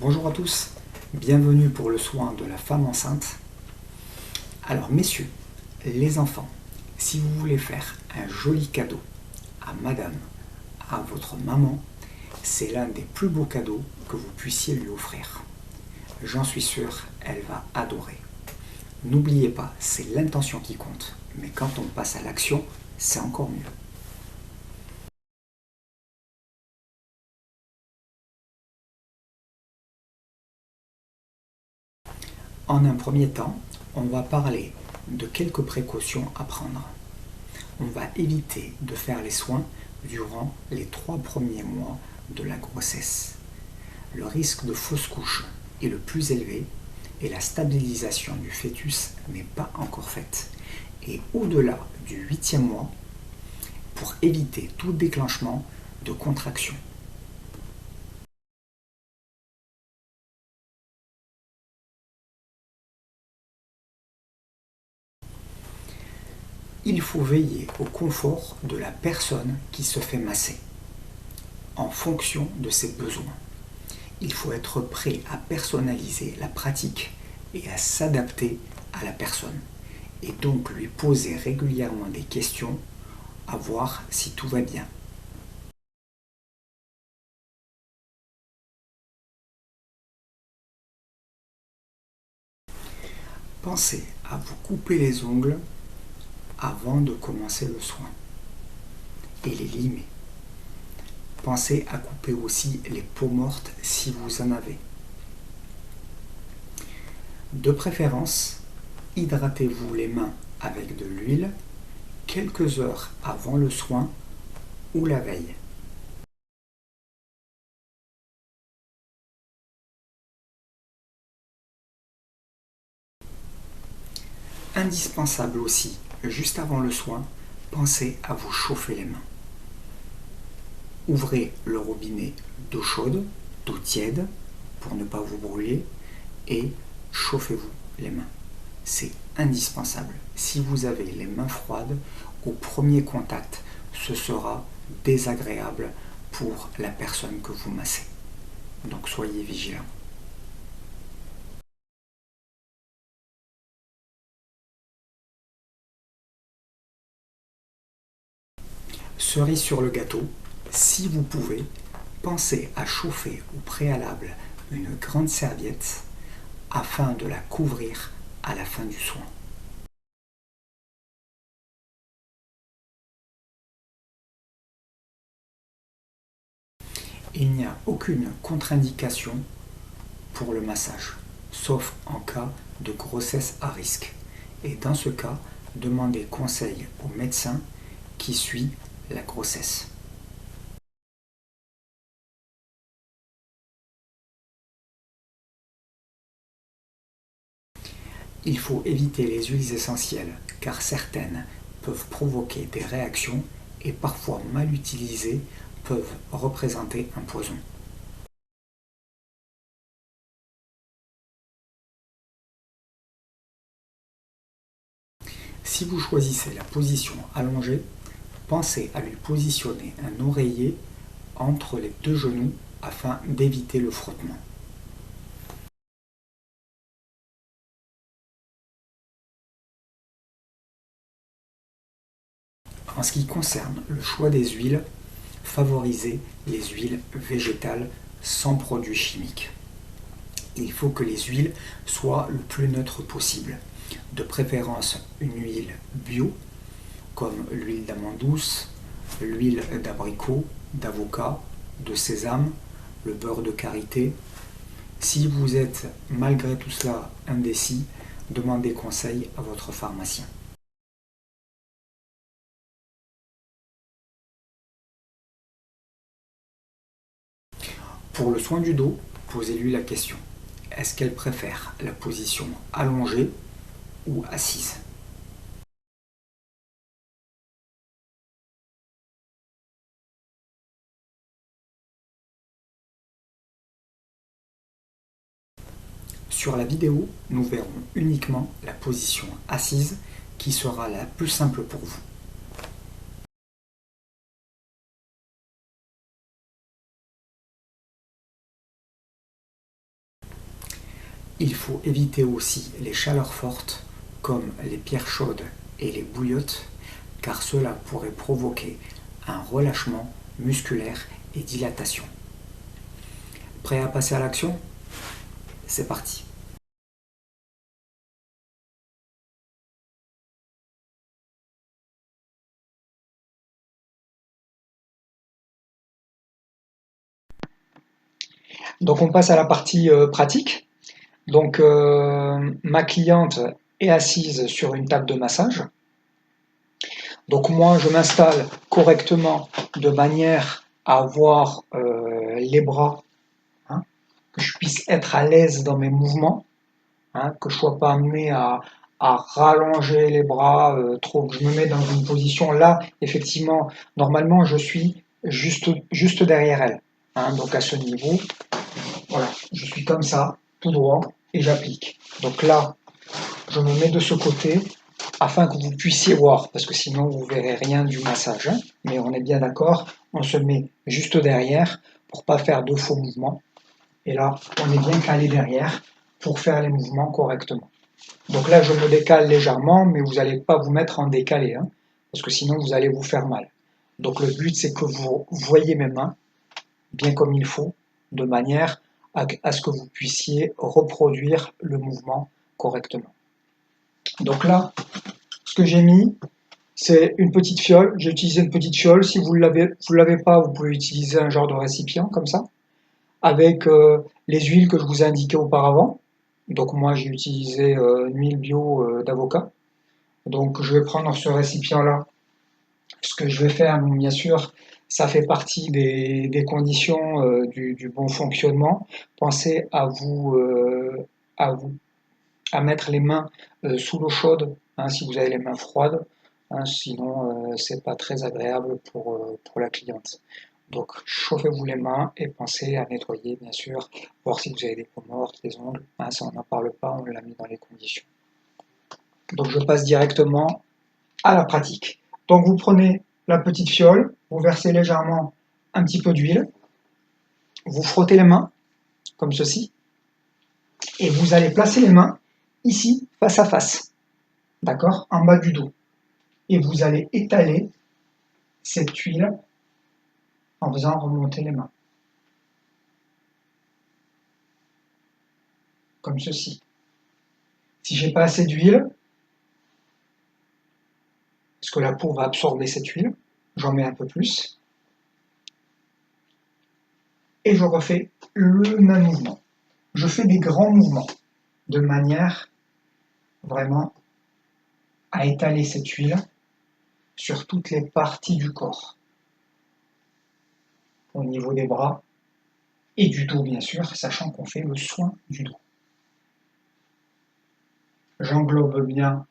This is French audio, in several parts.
Bonjour à tous, bienvenue pour le soin de la femme enceinte. Alors messieurs, les enfants, si vous voulez faire un joli cadeau à madame, à votre maman, c'est l'un des plus beaux cadeaux que vous puissiez lui offrir. J'en suis sûr, elle va adorer. N'oubliez pas, c'est l'intention qui compte, mais quand on passe à l'action, c'est encore mieux. En un premier temps, on va parler de quelques précautions à prendre. On va éviter de faire les soins durant les 3 premiers mois de la grossesse. Le risque de fausse couche est le plus élevé et la stabilisation du fœtus n'est pas encore faite. Et au-delà du 8e mois, pour éviter tout déclenchement de contraction. Il faut veiller au confort de la personne qui se fait masser, en fonction de ses besoins. Il faut être prêt à personnaliser la pratique et à s'adapter à la personne, et donc lui poser régulièrement des questions à voir si tout va bien. Pensez à vous couper les ongles avant de commencer le soin et les limer. Pensez à couper aussi les peaux mortes si vous en avez. De préférence, hydratez-vous les mains avec de l'huile quelques heures avant le soin ou la veille. Indispensable aussi, juste avant le soin, pensez à vous chauffer les mains. Ouvrez le robinet d'eau chaude, d'eau tiède, pour ne pas vous brûler, et chauffez-vous les mains. C'est indispensable. Si vous avez les mains froides, au premier contact, ce sera désagréable pour la personne que vous massez. Donc soyez vigilants. Cerise sur le gâteau, si vous pouvez, pensez à chauffer au préalable une grande serviette afin de la couvrir à la fin du soin. Il n'y a aucune contre-indication pour le massage, sauf en cas de grossesse à risque. Et dans ce cas, demandez conseil au médecin qui suit la grossesse. Il faut éviter les huiles essentielles car certaines peuvent provoquer des réactions et parfois mal utilisées peuvent représenter un poison. Si vous choisissez la position allongée, pensez à lui positionner un oreiller entre les deux genoux afin d'éviter le frottement. En ce qui concerne le choix des huiles, favorisez les huiles végétales sans produits chimiques. Il faut que les huiles soient le plus neutres possible. De préférence une huile bio, comme l'huile d'amande douce, l'huile d'abricot, d'avocat, de sésame, le beurre de karité. Si vous êtes malgré tout cela indécis, demandez conseil à votre pharmacien. Pour le soin du dos, posez-lui la question. Est-ce qu'elle préfère la position allongée ou assise? Sur la vidéo, nous verrons uniquement la position assise qui sera la plus simple pour vous. Il faut éviter aussi les chaleurs fortes, comme les pierres chaudes et les bouillottes, car cela pourrait provoquer un relâchement musculaire et dilatation. Prêt à passer à l'action? C'est parti. Donc on passe à la partie pratique. Donc ma cliente est assise sur une table de massage. Donc moi je m'installe correctement de manière à avoir les bras, hein, que je puisse être à l'aise dans mes mouvements, hein, que je ne sois pas amené à rallonger les bras trop, que je me mets dans une position là, effectivement, normalement je suis juste derrière elle. Hein, donc à ce niveau, voilà, je suis comme ça, tout droit, et j'applique. Donc là, je me mets de ce côté afin que vous puissiez voir, parce que sinon vous ne verrez rien du massage. Hein. Mais on est bien d'accord, on se met juste derrière pour ne pas faire de faux mouvements. Et là, on est bien calé derrière pour faire les mouvements correctement. Donc là, je me décale légèrement, mais vous n'allez pas vous mettre en décalé, hein, parce que sinon vous allez vous faire mal. Donc le but, c'est que vous voyez mes mains bien comme il faut, de manière à ce que vous puissiez reproduire le mouvement correctement. Donc là, ce que j'ai mis, c'est une petite fiole. J'ai utilisé une petite fiole. Si vous ne l'avez pas, vous pouvez utiliser un genre de récipient comme ça, avec les huiles que je vous ai indiquées auparavant. Donc moi, j'ai utilisé une huile bio d'avocat. Donc je vais prendre ce récipient-là. Ce que je vais faire, bien sûr, ça fait partie des conditions du bon fonctionnement. Pensez à vous à mettre les mains sous l'eau chaude, hein, si vous avez les mains froides, hein, sinon c'est pas très agréable pour la cliente. Donc chauffez-vous les mains et pensez à nettoyer, bien sûr, voir si vous avez des peaux mortes, des ongles. Hein, ça on n'en parle pas, on l'a mis dans les conditions. Donc je passe directement à la pratique. Donc vous prenez la petite fiole, vous versez légèrement un petit peu d'huile, vous frottez les mains, comme ceci, et vous allez placer les mains ici, face à face, d'accord, en bas du dos. Et vous allez étaler cette huile en faisant remonter les mains, comme ceci. Si j'ai pas assez d'huile, parce que la peau va absorber cette huile, j'en mets un peu plus, et je refais le même mouvement. Je fais des grands mouvements, de manière vraiment à étaler cette huile sur toutes les parties du corps, au niveau des bras et du dos bien sûr, sachant qu'on fait le soin du dos. J'englobe bien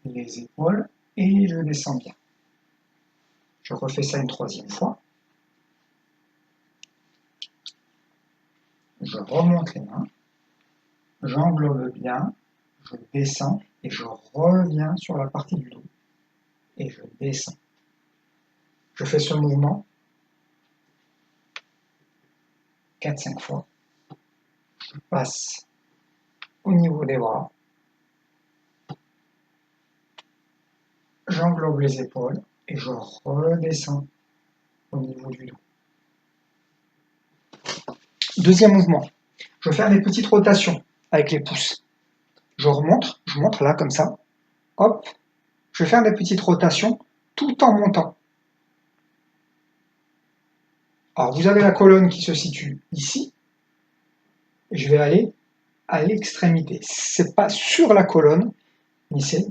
les épaules et je descends bien. Je refais ça une troisième fois. Je remonte les mains, j'englobe bien, je descends et je reviens sur la partie du dos et je descends. Je fais ce mouvement 4-5 fois. Je passe au niveau des bras, j'englobe les épaules et je redescends au niveau du dos. Deuxième mouvement, je vais faire des petites rotations avec les pouces. Je monte là comme ça, hop, je vais faire des petites rotations tout en montant. Alors vous avez la colonne qui se situe ici, et je vais aller à l'extrémité. C'est pas sur la colonne, mais c'est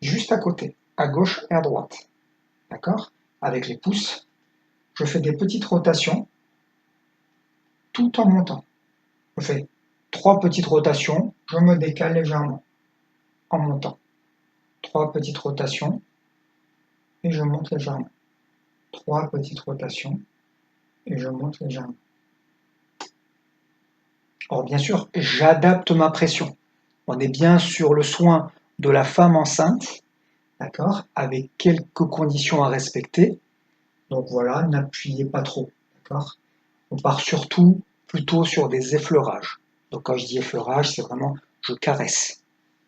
juste à côté, à gauche et à droite. D'accord? Avec les pouces, je fais des petites rotations tout en montant. Je fais 3 petites rotations, je me décale légèrement en montant. 3 petites rotations et je monte légèrement. 3 petites rotations et je monte légèrement. Alors bien sûr, j'adapte ma pression. On est bien sur le soin de la femme enceinte, d'accord, avec quelques conditions à respecter. Donc voilà, n'appuyez pas trop, d'accord. On part surtout plutôt sur des effleurages. Donc quand je dis effleurage, c'est vraiment je caresse.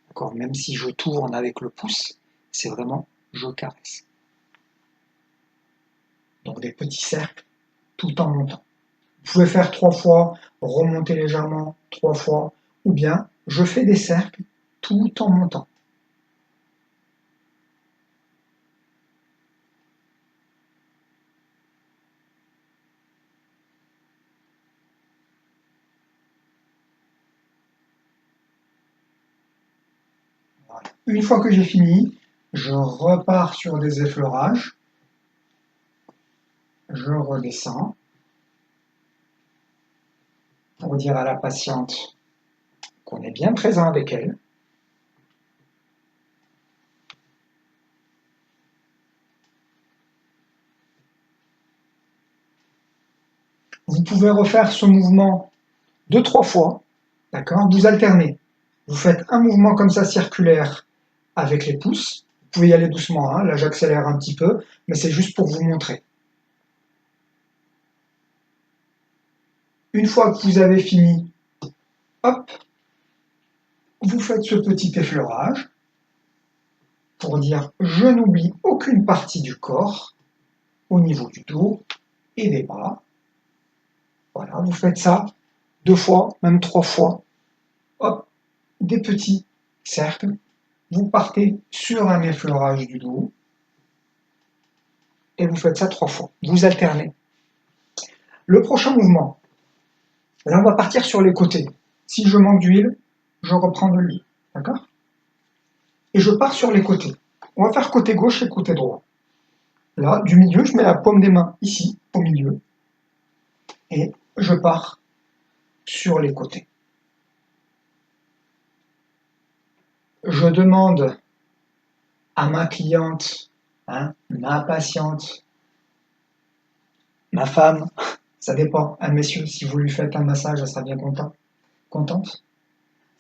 D'accord? Même si je tourne avec le pouce, c'est vraiment je caresse. Donc des petits cercles tout en montant. Vous pouvez faire 3 fois, remonter légèrement 3 fois, ou bien je fais des cercles tout en montant. Voilà. Une fois que j'ai fini, je repars sur des effleurages, je redescends pour dire à la patiente qu'on est bien présent avec elle. Vous pouvez refaire ce mouvement 2-3 fois, d'accord? Vous alternez. Vous faites un mouvement comme ça circulaire avec les pouces. Vous pouvez y aller doucement, hein. Là j'accélère un petit peu, mais c'est juste pour vous montrer. Une fois que vous avez fini, hop, vous faites ce petit effleurage pour dire je n'oublie aucune partie du corps au niveau du dos et des bras. Voilà, vous faites ça 2 fois, même 3 fois. Hop, des petits cercles. Vous partez sur un effleurage du dos et vous faites ça 3 fois. Vous alternez. Le prochain mouvement, là on va partir sur les côtés. Si je manque d'huile, je reprends de l'huile. D'accord? Et je pars sur les côtés. On va faire côté gauche et côté droit. Là, du milieu, je mets la paume des mains ici, au milieu, et je pars sur les côtés. Je demande à ma cliente, hein, ma patiente, ma femme, ça dépend, un messieurs, si vous lui faites un massage, elle sera bien contente.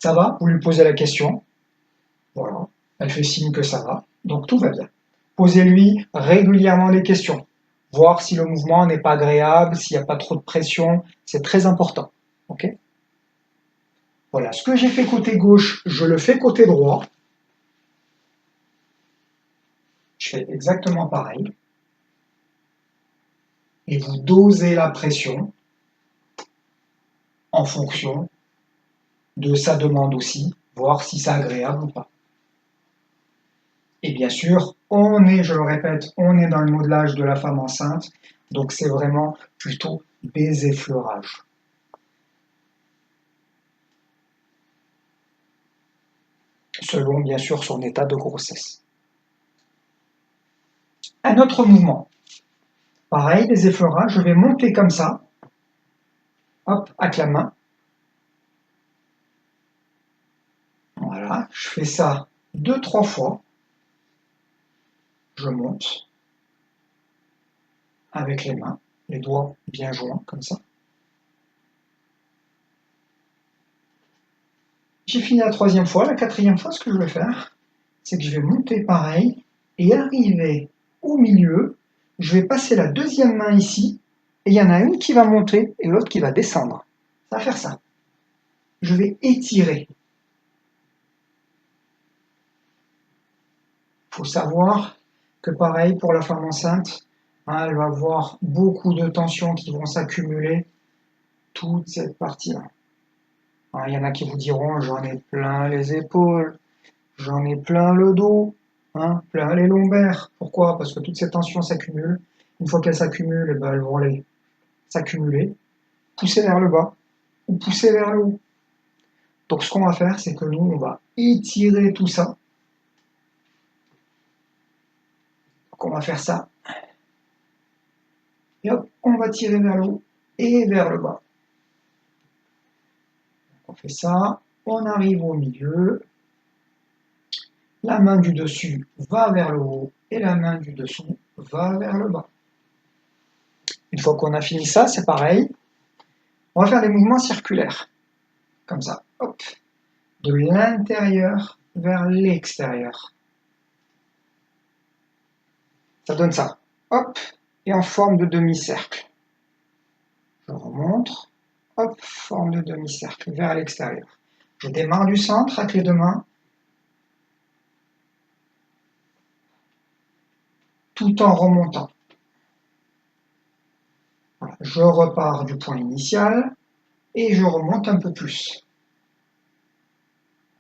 Ça va? Vous lui posez la question, voilà, elle fait signe que ça va, donc tout va bien. Posez-lui régulièrement des questions, voir si le mouvement n'est pas agréable, s'il n'y a pas trop de pression, c'est très important. Ok? Voilà, ce que j'ai fait côté gauche, je le fais côté droit. Je fais exactement pareil. Et vous dosez la pression en fonction de sa demande aussi, voir si c'est agréable ou pas. Et bien sûr, je le répète, on est dans le modelage de la femme enceinte, donc c'est vraiment plutôt des effleurages. Selon bien sûr son état de grossesse. Un autre mouvement. Pareil, des effleurages, je vais monter comme ça, hop, avec la main. Voilà, je fais ça 2-3 fois. Je monte avec les mains, les doigts bien joints comme ça. J'ai fini la 3e fois, la 4e fois, ce que je vais faire, c'est que je vais monter pareil et arriver au milieu. Je vais passer la 2e main ici et il y en a une qui va monter et l'autre qui va descendre. Ça va faire ça. Je vais étirer. Il faut savoir que pareil pour la femme enceinte, hein, elle va avoir beaucoup de tensions qui vont s'accumuler toute cette partie-là. Hein, il y en a qui vous diront j'en ai plein les épaules, j'en ai plein le dos, hein, plein les lombaires. Pourquoi? Parce que toutes ces tensions s'accumulent. Une fois qu'elles s'accumulent, eh ben, elles vont aller s'accumuler, pousser vers le bas ou pousser vers le haut. Donc ce qu'on va faire, c'est que nous, on va étirer tout ça. Donc on va faire ça. Et hop, on va tirer vers le haut et vers le bas. On fait ça, on arrive au milieu. La main du dessus va vers le haut et la main du dessous va vers le bas. Une fois qu'on a fini ça, c'est pareil. On va faire des mouvements circulaires. Comme ça, hop, de l'intérieur vers l'extérieur. Ça donne ça, hop, et en forme de demi-cercle. Je remonte, hop, forme de demi-cercle vers l'extérieur. Je démarre du centre avec les deux mains, tout en remontant. Voilà. Je repars du point initial et je remonte un peu plus.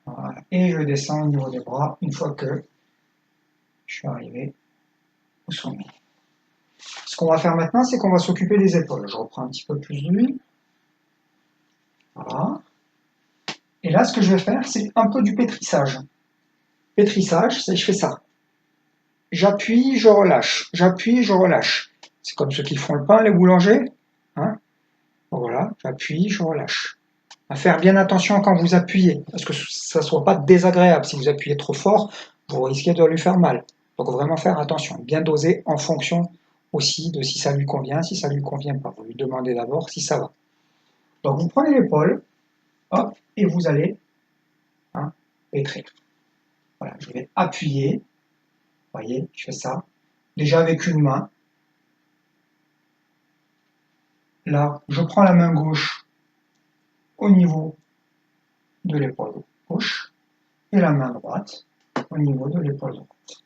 Voilà. Et je descends au niveau des bras une fois que je suis arrivé au sommet. Ce qu'on va faire maintenant, c'est qu'on va s'occuper des épaules. Je reprends un petit peu plus d'huile. Voilà. Et là, ce que je vais faire, c'est un peu du pétrissage. Pétrissage, c'est je fais ça. J'appuie, je relâche. J'appuie, je relâche. C'est comme ceux qui font le pain, les boulangers. Hein? Voilà, j'appuie, je relâche. À faire bien attention quand vous appuyez, parce que ça ne soit pas désagréable. Si vous appuyez trop fort, vous risquez de lui faire mal. Donc vraiment faire attention, bien doser en fonction aussi de si ça lui convient, si ça lui convient pas. Vous lui demandez d'abord si ça va. Donc vous prenez l'épaule, hop, et vous allez pétrir. Voilà, je vais appuyer. Vous voyez, je fais ça. Déjà avec une main. Là, je prends la main gauche au niveau de l'épaule gauche et la main droite au niveau de l'épaule droite.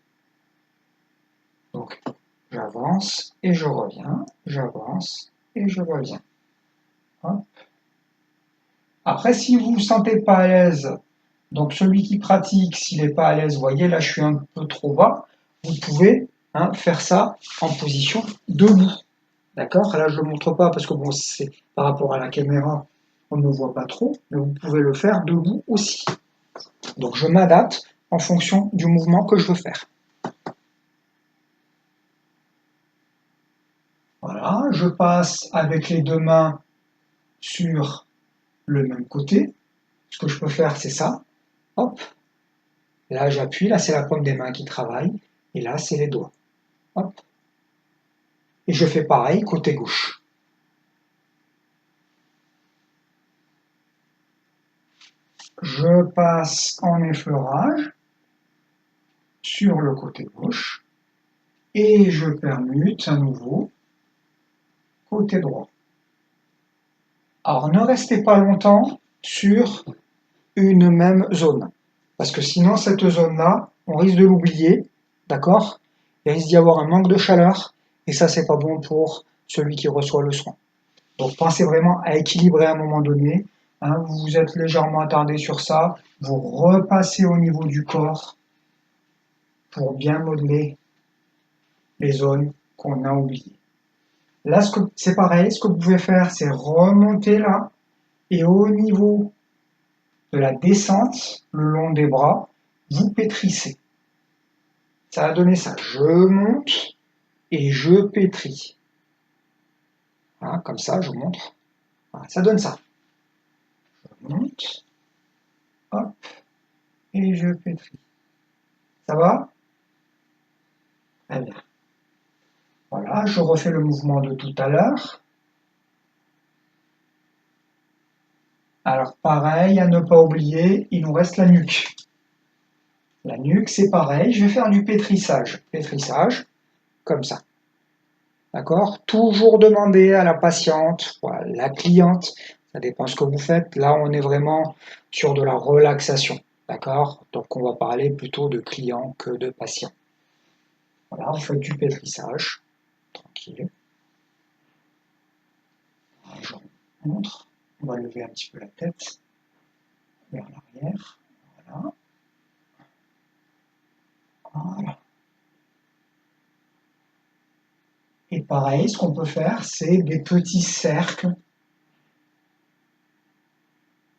Donc, j'avance et je reviens, j'avance et je reviens. Hop. Après, si vous ne vous sentez pas à l'aise, donc celui qui pratique, s'il n'est pas à l'aise, vous voyez, là je suis un peu trop bas, vous pouvez faire ça en position debout. D'accord? Là, je ne le montre pas parce que bon, c'est par rapport à la caméra, on ne voit pas trop, mais vous pouvez le faire debout aussi. Donc, je m'adapte en fonction du mouvement que je veux faire. Voilà, je passe avec les deux mains sur le même côté. Ce que je peux faire, c'est ça. Hop. Là, j'appuie. Là, c'est la paume des mains qui travaille. Et là, c'est les doigts. Hop. Et je fais pareil côté gauche. Je passe en effleurage sur le côté gauche et je permute à nouveau côté droit. Alors ne restez pas longtemps sur une même zone, parce que sinon cette zone-là, on risque de l'oublier, d'accord? Il risque d'y avoir un manque de chaleur, et ça c'est pas bon pour celui qui reçoit le soin. Donc pensez vraiment à équilibrer à un moment donné, vous vous êtes légèrement attardé sur ça, vous repassez au niveau du corps pour bien modeler les zones qu'on a oubliées. Là, c'est pareil, ce que vous pouvez faire, c'est remonter là, et au niveau de la descente, le long des bras, vous pétrissez. Ça va donner ça. Je monte et je pétris. Voilà, comme ça, je montre. Voilà, ça donne ça. Je monte, hop, et je pétris. Ça va? Très bien. Voilà, je refais le mouvement de tout à l'heure. Alors pareil, à ne pas oublier, il nous reste la nuque. La nuque, c'est pareil, je vais faire du pétrissage. Pétrissage, comme ça. D'accord? Toujours demander à la patiente, ou à la cliente, ça dépend ce que vous faites. Là, on est vraiment sur de la relaxation. D'accord? Donc, on va parler plutôt de client que de patient. Voilà, vous faites du pétrissage. Tranquille. Je montre. On va lever un petit peu la tête vers l'arrière. Voilà. Voilà. Et pareil, ce qu'on peut faire, c'est des petits cercles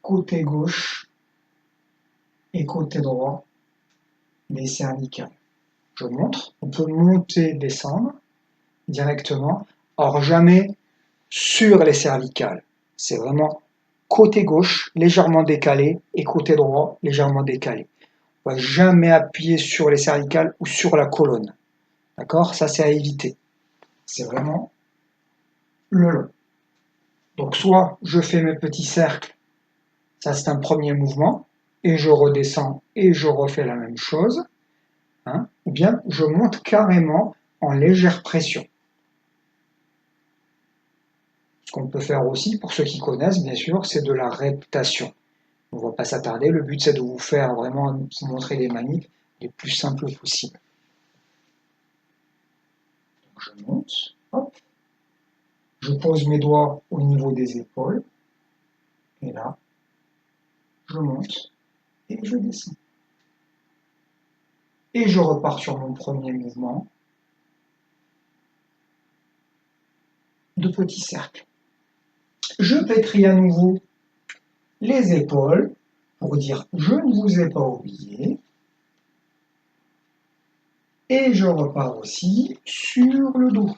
côté gauche et côté droit des cervicales. Je montre, on peut monter, descendre directement, or jamais sur les cervicales. C'est vraiment côté gauche, légèrement décalé, et côté droit, légèrement décalé. On ne va jamais appuyer sur les cervicales ou sur la colonne. D'accord? Ça, c'est à éviter. C'est vraiment le long. Donc, soit je fais mes petits cercles, ça c'est un premier mouvement, et je redescends et je refais la même chose, ou bien je monte carrément en légère pression. Ce qu'on peut faire aussi, pour ceux qui connaissent, bien sûr, c'est de la répétition. On ne va pas s'attarder. Le but, c'est de vous faire vraiment vous montrer les manips les plus simples possibles. Donc, je monte, hop, je pose mes doigts au niveau des épaules, et là, je monte et je descends. Et je repars sur mon premier mouvement de petit cercle. Je pétris à nouveau les épaules pour dire je ne vous ai pas oublié. Et je repars aussi sur le dos.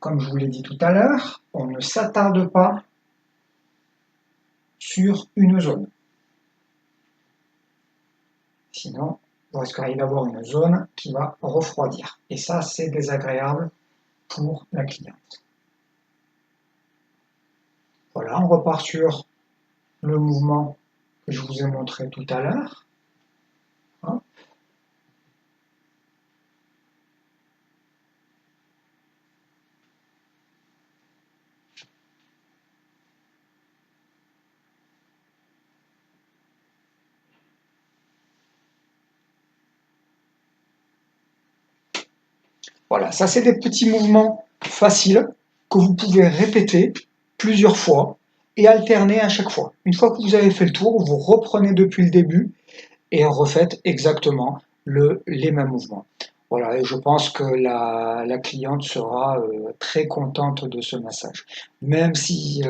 Comme je vous l'ai dit tout à l'heure, on ne s'attarde pas sur une zone. Sinon, il risquerait d'avoir une zone qui va refroidir. Et ça, c'est désagréable pour la cliente. Voilà, on repart sur le mouvement que je vous ai montré tout à l'heure. Voilà, ça c'est des petits mouvements faciles que vous pouvez répéter plusieurs fois et alterner à chaque fois. Une fois que vous avez fait le tour, vous reprenez depuis le début et refaites exactement les mêmes mouvements. Voilà, et je pense que la cliente sera très contente de ce massage. Même si,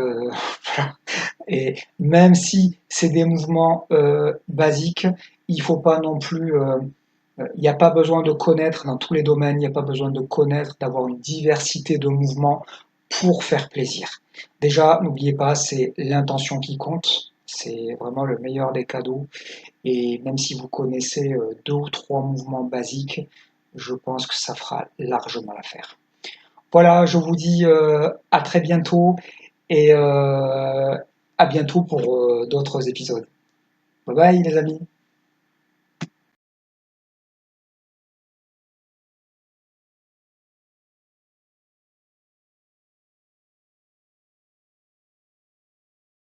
et même si c'est des mouvements basiques, il ne faut pas non plus il n'y a pas besoin de connaître dans tous les domaines, il n'y a pas besoin de connaître, d'avoir une diversité de mouvements pour faire plaisir. Déjà, n'oubliez pas, c'est l'intention qui compte, c'est vraiment le meilleur des cadeaux. Et même si vous connaissez deux ou trois mouvements basiques, je pense que ça fera largement l'affaire. Voilà, je vous dis à très bientôt et à bientôt pour d'autres épisodes. Bye bye les amis.